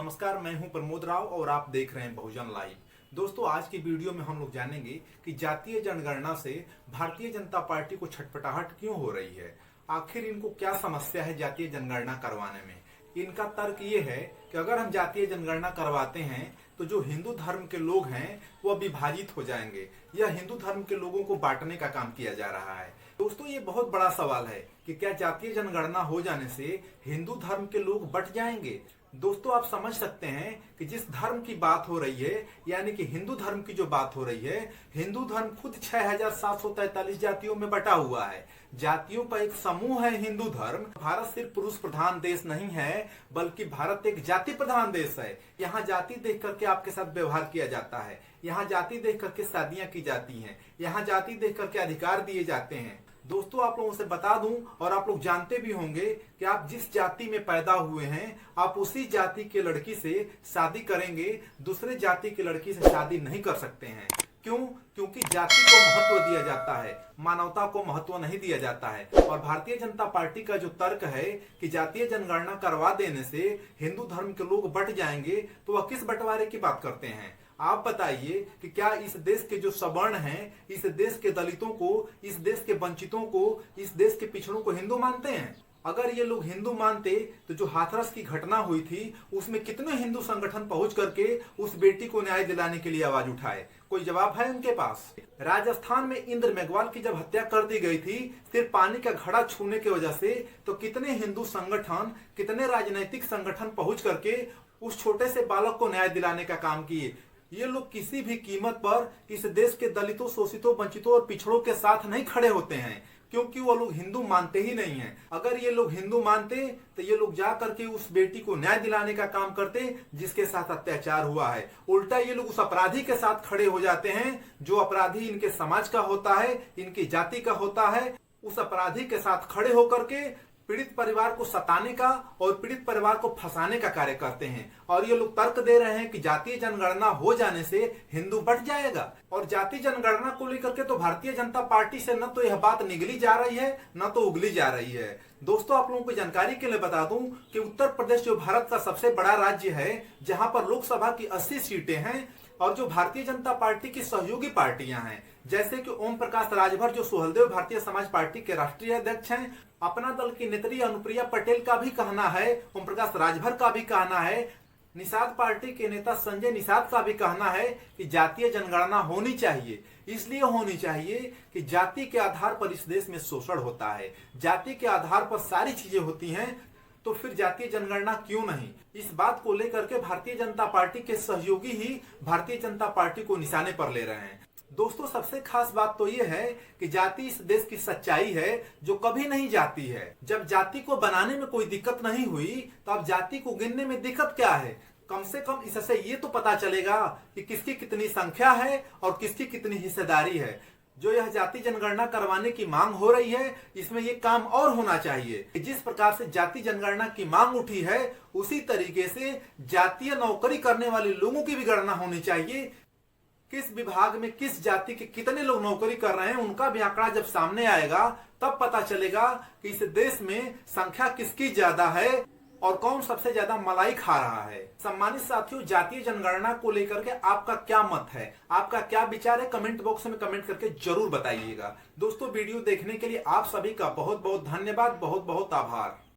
नमस्कार, मैं हूं प्रमोद राव और आप देख रहे हैं बहुजन लाइव। दोस्तों, आज की वीडियो में हम लोग जानेंगे कि जातीय जनगणना से भारतीय जनता पार्टी को छटपटाहट क्यों हो रही है। आखिर इनको क्या समस्या है जातीय जनगणना करवाने में। इनका तर्क ये है कि अगर हम जातीय जनगणना करवाते हैं तो जो हिंदू धर्म के लोग हैं वो विभाजित हो जाएंगे। यह हिंदू धर्म के लोगों को बांटने का काम किया जा रहा है। दोस्तों, ये बहुत बड़ा सवाल है कि क्या जातीय जनगणना हो जाने से हिंदू धर्म के लोग बंट जाएंगे। दोस्तों, आप समझ सकते हैं कि जिस धर्म की बात हो रही है, यानी कि हिंदू धर्म की जो बात हो रही है, हिंदू धर्म खुद 6743 जातियों में बटा हुआ है। जातियों का एक समूह है हिंदू धर्म। भारत सिर्फ पुरुष प्रधान देश नहीं है, बल्कि भारत एक जाति प्रधान देश है। यहाँ जाति देख करके आपके साथ व्यवहार किया जाता है, यहाँ जाति देख करके शादियां की जाती हैं, यहाँ जाति देख करके अधिकार दिए जाते हैं। दोस्तों, आप लोगों से बता दूं और आप लोग जानते भी होंगे कि आप जिस जाति में पैदा हुए हैं, आप उसी जाति के लड़की से शादी करेंगे, दूसरे जाति की लड़की से शादी नहीं कर सकते हैं। क्यों? क्योंकि जाति को महत्व दिया जाता है, मानवता को महत्व नहीं दिया जाता है। और भारतीय जनता पार्टी का जो तर्क है कि जातीय जनगणना करवा देने से हिंदू धर्म के लोग बंट जाएंगे, तो वह किस बंटवारे की बात करते हैं। आप बताइए कि क्या इस देश के जो सवर्ण हैं, इस देश के दलितों को, इस देश के वंचितों को, इस देश के पिछड़ों को हिंदू मानते हैं? अगर ये लोग हिंदू मानते तो जो हाथरस की घटना हुई थी उसमें कितने हिंदू संगठन पहुंच करके उस बेटी को न्याय दिलाने के लिए आवाज उठाए? कोई जवाब है उनके पास? राजस्थान में इंद्र मेघवाल की जब हत्या कर दी गई थी सिर्फ पानी का घड़ा छूने की वजह से, तो कितने हिंदू संगठन, कितने राजनीतिक संगठन पहुंच करके उस छोटे से बालक को न्याय दिलाने का काम किए। ये लोग किसी भी कीमत पर इस देश के दलितों, शोषितों, वंचितों और पिछड़ों के साथ नहीं खड़े होते हैं, क्योंकि वो लोग हिंदू मानते ही नहीं हैं। अगर ये लोग हिंदू मानते तो ये लोग जा करके उस बेटी को न्याय दिलाने का काम करते जिसके साथ अत्याचार हुआ है। उल्टा ये लोग उस अपराधी के साथ खड़े हो जाते हैं जो अपराधी इनके समाज का होता है, इनकी जाति का होता है। उस अपराधी के साथ खड़े होकर के पीड़ित परिवार को सताने का और पीड़ित परिवार को फंसाने का कार्य करते हैं। और ये लोग तर्क दे रहे हैं कि जातीय जनगणना हो जाने से हिंदू बंट जाएगा। और जातीय जनगणना को लेकर के तो भारतीय जनता पार्टी से न तो यह बात निगली जा रही है, न तो उगली जा रही है। दोस्तों, आप लोगों को जानकारी के लिए बता दूं कि उत्तर प्रदेश जो भारत का सबसे बड़ा राज्य है, जहां पर लोकसभा की 80 सीटें हैं, और जो भारतीय जनता पार्टी की सहयोगी पार्टियां हैं, जैसे कि ओम प्रकाश राजभर जो सुहलदेव भारतीय समाज पार्टी के राष्ट्रीय अध्यक्ष हैं, अपना दल की नेत्री अनुप्रिया पटेल का भी कहना है, ओम प्रकाश राजभर का भी कहना है, निषाद पार्टी के नेता संजय निषाद का भी कहना है कि जातीय जनगणना होनी चाहिए। इसलिए होनी चाहिए कि जाति के आधार पर इस देश में शोषण होता है, जाति के आधार पर सारी चीजें होती हैं, तो फिर जातीय जनगणना क्यों नहीं। इस बात को लेकर के भारतीय जनता पार्टी के सहयोगी ही भारतीय जनता पार्टी को निशाने पर ले रहे हैं। दोस्तों, सबसे खास बात तो ये है कि जाति इस देश की सच्चाई है जो कभी नहीं जाती है। जब जाति को बनाने में कोई दिक्कत नहीं हुई, तो अब जाति को गिनने में दिक्कत क्या है? कम से कम इससे ये तो पता चलेगा कि किसकी कितनी संख्या है और किसकी कितनी हिस्सेदारी है। जो यह जाति जनगणना करवाने की मांग हो रही है, इसमें ये काम और होना चाहिए। जिस प्रकार से जाति जनगणना की मांग उठी है, उसी तरीके से जातीय नौकरी करने वाले लोगों की भी गणना होनी चाहिए। किस विभाग में किस जाति के कितने लोग नौकरी कर रहे हैं, उनका भी आंकड़ा जब सामने आएगा तब पता चलेगा कि इस देश में संख्या किसकी ज्यादा है और कौन सबसे ज्यादा मलाई खा रहा है। सम्मानित साथियों, जातीय जनगणना को लेकर के आपका क्या मत है, आपका क्या विचार है, कमेंट बॉक्स में कमेंट करके जरूर बताइएगा। दोस्तों, वीडियो देखने के लिए आप सभी का बहुत बहुत धन्यवाद, बहुत बहुत आभार।